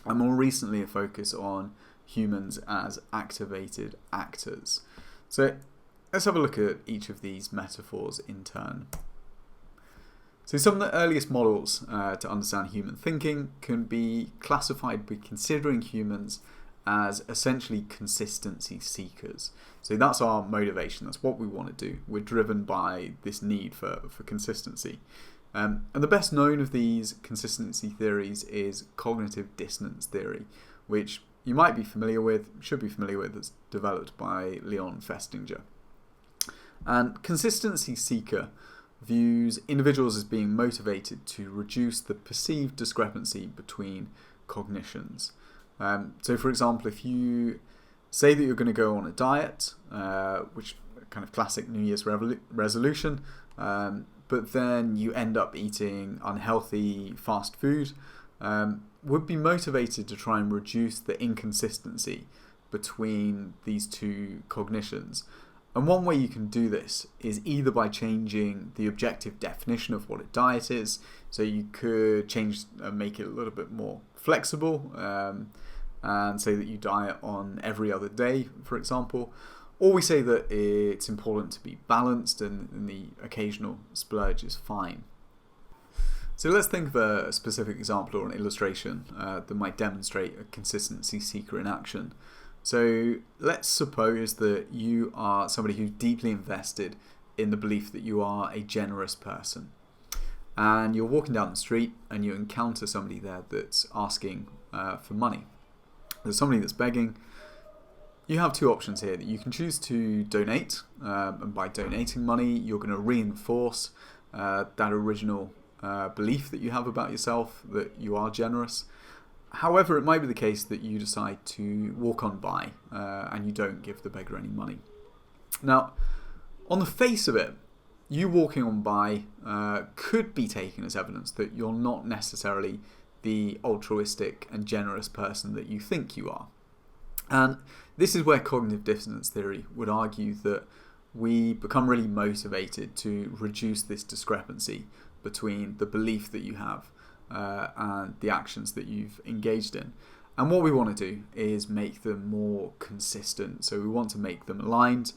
and more recently a focus on humans as activated actors. So let's have a look at each of these metaphors in turn. So some of the earliest models to understand human thinking can be classified by considering humans as essentially consistency seekers. So that's our motivation, that's what we want to do. We're driven by this need for consistency. And the best known of these consistency theories is cognitive dissonance theory, which you might be familiar with, should be familiar with, it's developed by Leon Festinger. And consistency seeker views individuals as being motivated to reduce the perceived discrepancy between cognitions. So for example, if you say that you're going to go on a diet, which kind of classic New Year's resolution, but then you end up eating unhealthy fast food, would be motivated to try and reduce the inconsistency between these two cognitions. And one way you can do this is either by changing the objective definition of what a diet is. So you could change and make it a little bit more flexible, and say that you diet on every other day, for example. Or we say that it's important to be balanced and the occasional splurge is fine. So let's think of a specific example or an illustration that might demonstrate a consistency seeker in action. So let's suppose that you are somebody who's deeply invested in the belief that you are a generous person. And you're walking down the street and you encounter somebody there that's asking for money. There's somebody that's begging. You have two options here. That you can choose to donate, and by donating money, you're going to reinforce that original belief that you have about yourself, that you are generous. However, it might be the case that you decide to walk on by and you don't give the beggar any money. Now, on the face of it, you walking on by could be taken as evidence that you're not necessarily the altruistic and generous person that you think you are. And this is where cognitive dissonance theory would argue that we become really motivated to reduce this discrepancy between the belief that you have and the actions that you've engaged in. And what we want to do is make them more consistent. So we want to make them aligned.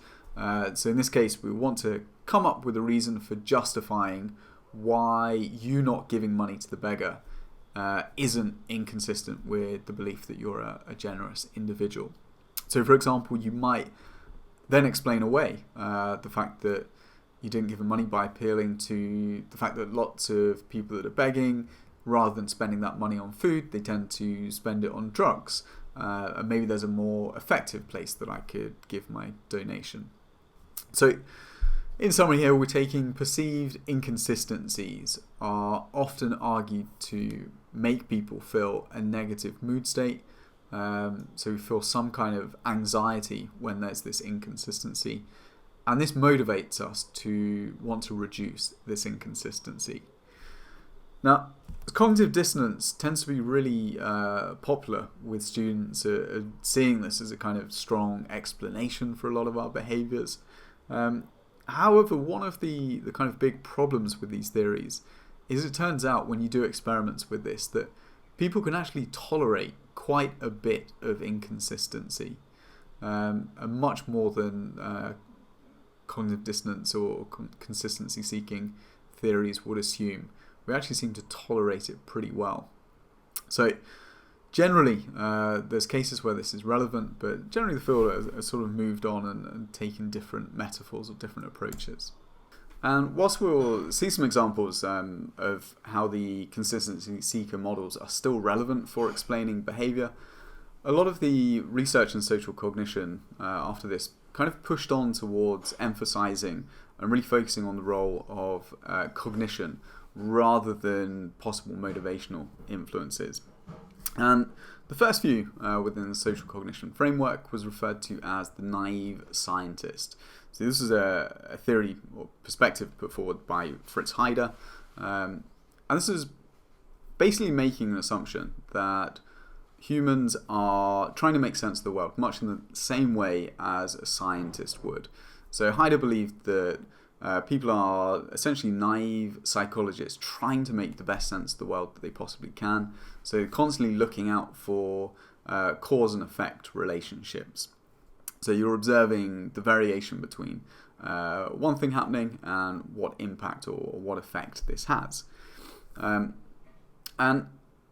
So in this case, we want to come up with a reason for justifying why you not giving money to the beggar isn't inconsistent with the belief that you're a generous individual. So for example, you might then explain away the fact that you didn't give them money by appealing to the fact that lots of people that are begging, rather than spending that money on food, they tend to spend it on drugs. And maybe there's a more effective place that I could give my donation. So in summary here, we're taking perceived inconsistencies are often argued to make people feel a negative mood state. So we feel some kind of anxiety when there's this inconsistency. And this motivates us to want to reduce this inconsistency. Now, cognitive dissonance tends to be really popular with students seeing this as a kind of strong explanation for a lot of our behaviours. However, one of the kind of big problems with these theories is it turns out when you do experiments with this that people can actually tolerate quite a bit of inconsistency, and much more than cognitive dissonance or consistency seeking theories would assume. We actually seem to tolerate it pretty well. So generally, there's cases where this is relevant, but generally the field has sort of moved on and taken different metaphors or different approaches. And whilst we'll see some examples of how the consistency seeker models are still relevant for explaining behavior, a lot of the research in social cognition after this kind of pushed on towards emphasizing and really focusing on the role of cognition rather than possible motivational influences. And the first view within the social cognition framework was referred to as the naive scientist. So this is a theory or perspective put forward by Fritz Heider, and this is basically making an assumption that humans are trying to make sense of the world much in the same way as a scientist would. So Heider believed that people are essentially naive psychologists trying to make the best sense of the world that they possibly can. So constantly looking out for cause and effect relationships. So you're observing the variation between one thing happening and what impact or what effect this has. And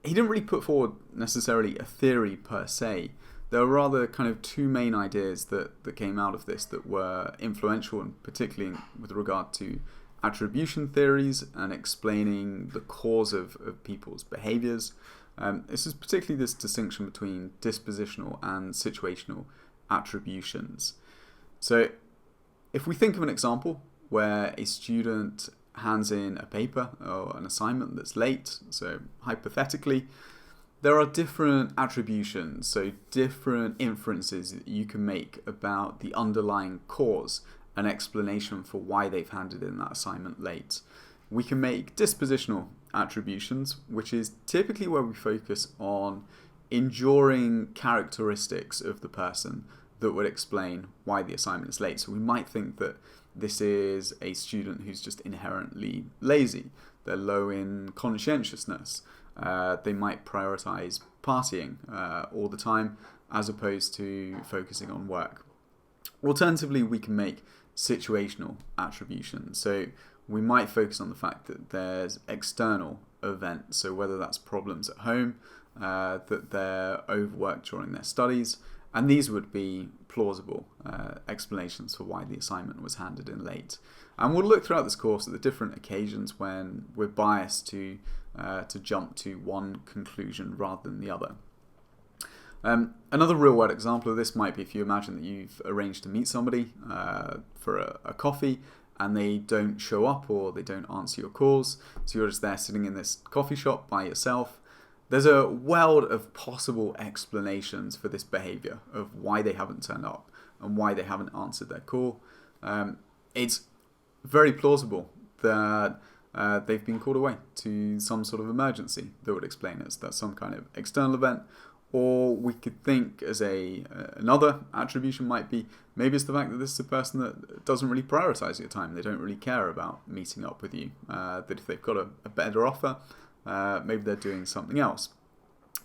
he didn't really put forward necessarily a theory per se. There were rather kind of two main ideas that came out of this that were influential, and particularly with regard to attribution theories and explaining the cause of people's behaviors. This is particularly this distinction between dispositional and situational attributions. So if we think of an example where a student hands in a paper or an assignment that's late, so hypothetically, there are different attributions, so different inferences that you can make about the underlying cause and explanation for why they've handed in that assignment late. We can make dispositional attributions, which is typically where we focus on enduring characteristics of the person that would explain why the assignment is late. So we might think that this is a student who's just inherently lazy. They're low in conscientiousness. They might prioritize partying all the time as opposed to focusing on work. Alternatively, we can make situational attributions. So we might focus on the fact that there's external events, so whether that's problems at home, that they're overworked during their studies, and these would be plausible explanations for why the assignment was handed in late. And we'll look throughout this course at the different occasions when we're biased to jump to one conclusion rather than the other. Another real-world example of this might be if you imagine that you've arranged to meet somebody for a coffee and they don't show up or they don't answer your calls, so you're just there sitting in this coffee shop by yourself. There's a world of possible explanations for this behavior, of why they haven't turned up and why they haven't answered their call. It's very plausible that they've been called away to some sort of emergency that would explain it. So that's some kind of external event. Or we could think as another attribution might be, maybe it's the fact that this is a person that doesn't really prioritize your time. They don't really care about meeting up with you. That if they've got a better offer, maybe they're doing something else.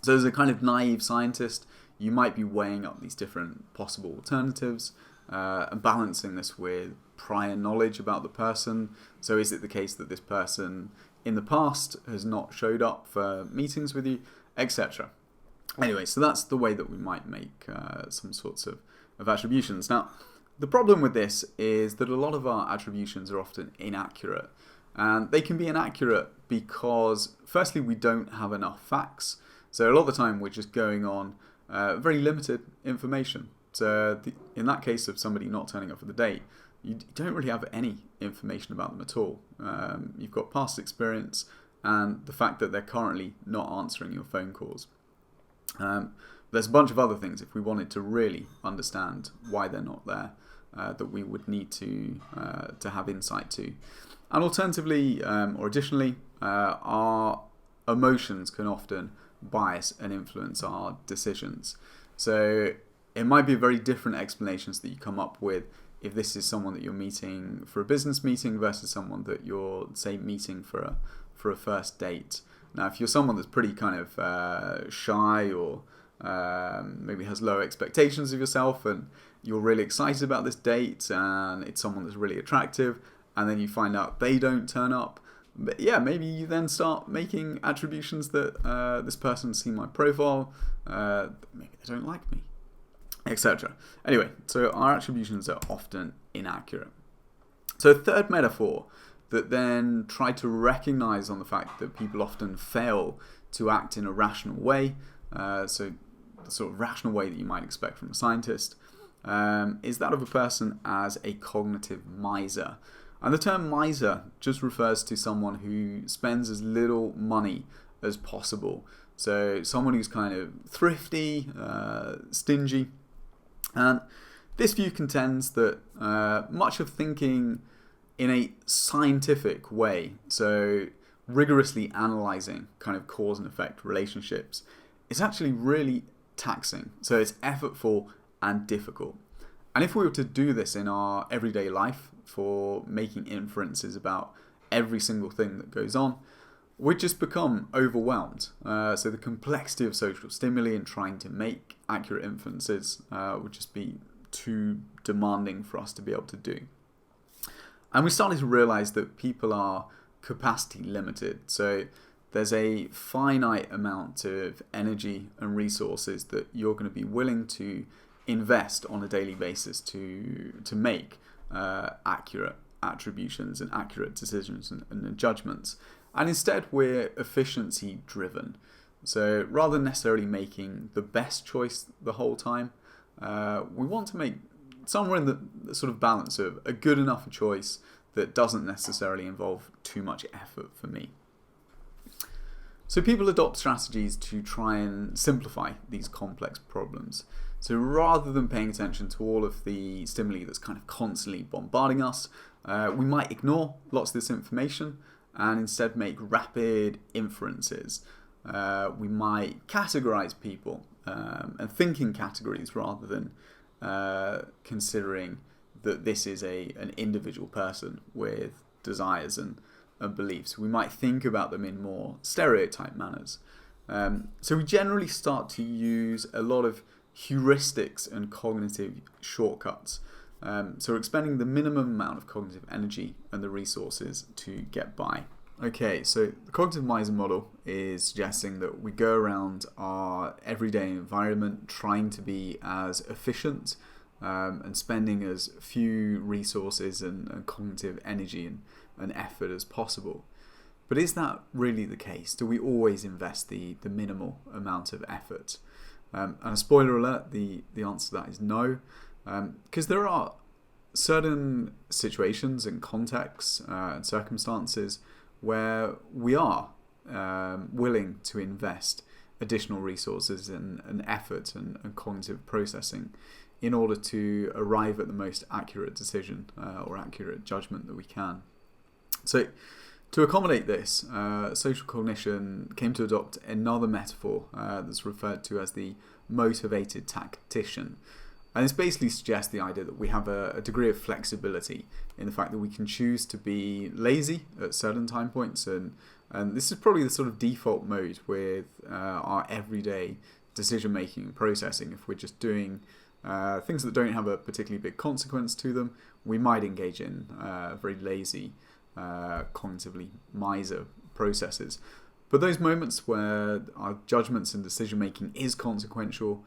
So as a kind of naive scientist, you might be weighing up these different possible alternatives and balancing this with prior knowledge about the person. So is it the case that this person in the past has not showed up for meetings with you, etc. Anyway, so that's the way that we might make some sorts of attributions. Now, the problem with this is that a lot of our attributions are often inaccurate. And they can be inaccurate because, firstly, we don't have enough facts. So a lot of the time we're just going on very limited information. So in that case of somebody not turning up for the date, you don't really have any information about them at all. You've got past experience and the fact that they're currently not answering your phone calls. There's a bunch of other things if we wanted to really understand why they're not there that we would need to have insight to. And alternatively, or additionally, our emotions can often bias and influence our decisions. So it might be very different explanations that you come up with if this is someone that you're meeting for a business meeting versus someone that you're, say, meeting for a first date. Now, if you're someone that's pretty kind of shy or maybe has low expectations of yourself and you're really excited about this date and it's someone that's really attractive and then you find out they don't turn up, but yeah, maybe you then start making attributions that this person's seen my profile, maybe they don't like me, etc. Anyway, so our attributions are often inaccurate. So a third metaphor that then tried to recognize on the fact that people often fail to act in a rational way, so the sort of rational way that you might expect from a scientist, is that of a person as a cognitive miser. And the term miser just refers to someone who spends as little money as possible. So someone who's kind of thrifty, stingy. And this view contends that much of thinking in a scientific way, so rigorously analyzing kind of cause and effect relationships, is actually really taxing. So it's effortful and difficult. And if we were to do this in our everyday life for making inferences about every single thing that goes on, we'd just become overwhelmed. So the complexity of social stimuli and trying to make accurate inferences would just be too demanding for us to be able to do. And we started to realize that people are capacity limited. So there's a finite amount of energy and resources that you're going to be willing to invest on a daily basis to make accurate attributions and accurate decisions and judgments. And instead we're efficiency driven. So rather than necessarily making the best choice the whole time, we want to make somewhere in the sort of balance of a good enough choice that doesn't necessarily involve too much effort for me. So people adopt strategies to try and simplify these complex problems. So rather than paying attention to all of the stimuli that's kind of constantly bombarding us, we might ignore lots of this information and instead make rapid inferences. We might categorize people and think in categories rather than considering that this is an individual person with desires and beliefs. We might think about them in more stereotype manners. So we generally start to use a lot of heuristics and cognitive shortcuts. So we're expending the minimum amount of cognitive energy and the resources to get by. Okay, so the cognitive miser model is suggesting that we go around our everyday environment trying to be as efficient and spending as few resources and cognitive energy and effort as possible. But is that really the case? Do we always invest the minimal amount of effort? And a spoiler alert, the answer to that is no, because there are certain situations and contexts and circumstances where we are willing to invest additional resources and effort and cognitive processing in order to arrive at the most accurate decision or accurate judgment that we can. So to accommodate this, social cognition came to adopt another metaphor that's referred to as the motivated tactician. And this basically suggests the idea that we have a degree of flexibility in the fact that we can choose to be lazy at certain time points. And this is probably the sort of default mode with our everyday decision making and processing. If we're just doing things that don't have a particularly big consequence to them, we might engage in very lazy, cognitively miser processes. But those moments where our judgments and decision making is consequential,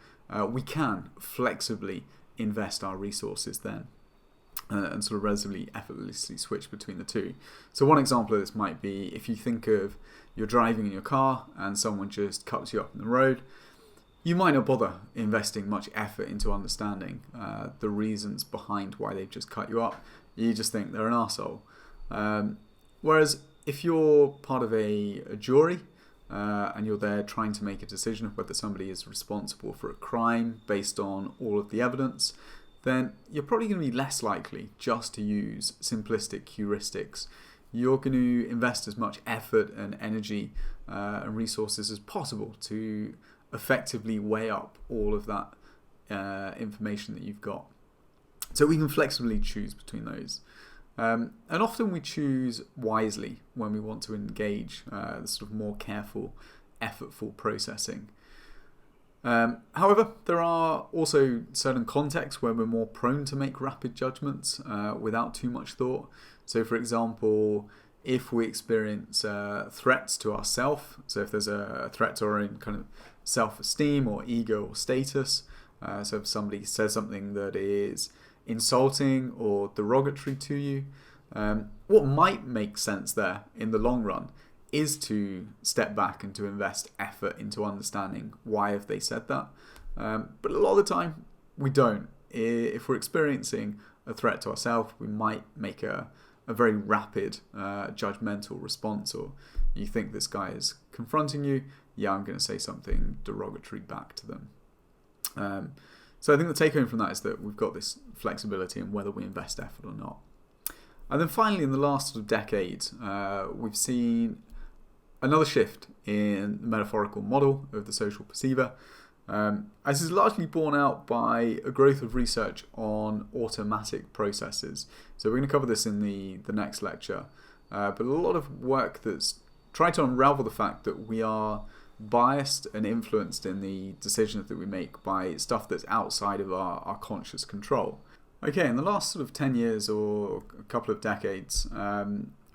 we can flexibly invest our resources then and sort of relatively effortlessly switch between the two. So one example of this might be if you think of you're driving in your car and someone just cuts you up on the road, you might not bother investing much effort into understanding the reasons behind why they've just cut you up. You just think they're an arsehole. Whereas if you're part of a jury and you're there trying to make a decision of whether somebody is responsible for a crime based on all of the evidence, then you're probably going to be less likely just to use simplistic heuristics. you're going to invest as much effort and energy and resources as possible to effectively weigh up all of that information that you've got. So we can flexibly choose between those. And often we choose wisely when we want to engage the sort of more careful, effortful processing. However, there are also certain contexts where we're more prone to make rapid judgments without too much thought. So for example, if we experience threats to ourselves, so if there's a threat to our own kind of self-esteem or ego or status, so if somebody says something that is insulting or derogatory to you, what might make sense there in the long run is to step back and to invest effort into understanding why have they said that. But a lot of the time we don't. If we're experiencing a threat to ourselves, we might make a very rapid judgmental response, or you think this guy is confronting you, yeah, I'm going to say something derogatory back to them. So I think the take home from that is that we've got this flexibility in whether we invest effort or not. And then finally, in the last sort of decade, we've seen another shift in the metaphorical model of the social perceiver. This is largely borne out by a growth of research on automatic processes. So we're going to cover this in the next lecture. But a lot of work that's tried to unravel the fact that we are biased and influenced in the decisions that we make by stuff that's outside of our conscious control. Okay, in the last sort of 10 years or a couple of decades,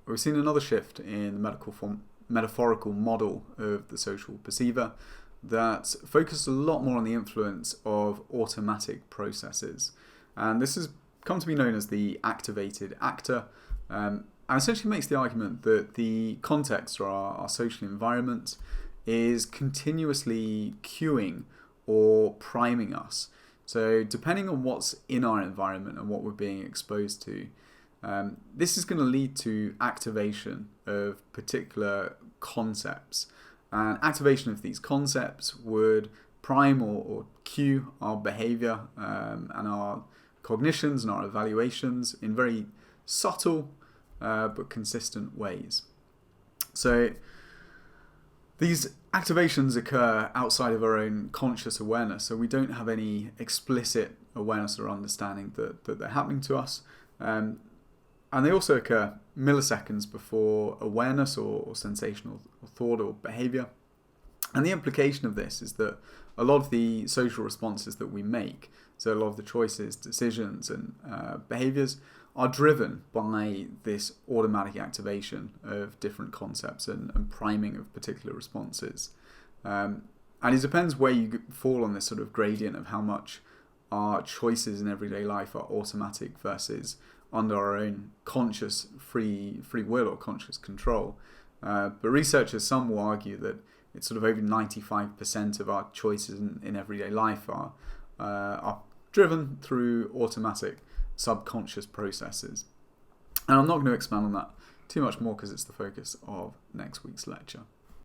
we've seen another shift in the metaphorical model of the social perceiver that focused a lot more on the influence of automatic processes. And this has come to be known as the activated actor, and essentially makes the argument that the context or our social environment is continuously cueing or priming us. So depending on what's in our environment and what we're being exposed to, this is going to lead to activation of particular concepts. And activation of these concepts would prime or cue our behavior and our cognitions and our evaluations in very subtle but consistent ways. So these activations occur outside of our own conscious awareness, so we don't have any explicit awareness or understanding that they're happening to us. And they also occur milliseconds before awareness or sensation or thought or behavior. And the implication of this is that a lot of the social responses that we make, so a lot of the choices, decisions and behaviors are driven by this automatic activation of different concepts and priming of particular responses. And it depends where you fall on this sort of gradient of how much our choices in everyday life are automatic versus under our own conscious free will or conscious control. But researchers, some will argue that it's sort of over 95% of our choices in everyday life are driven through automatic subconscious processes. And I'm not going to expand on that too much more because it's the focus of next week's lecture.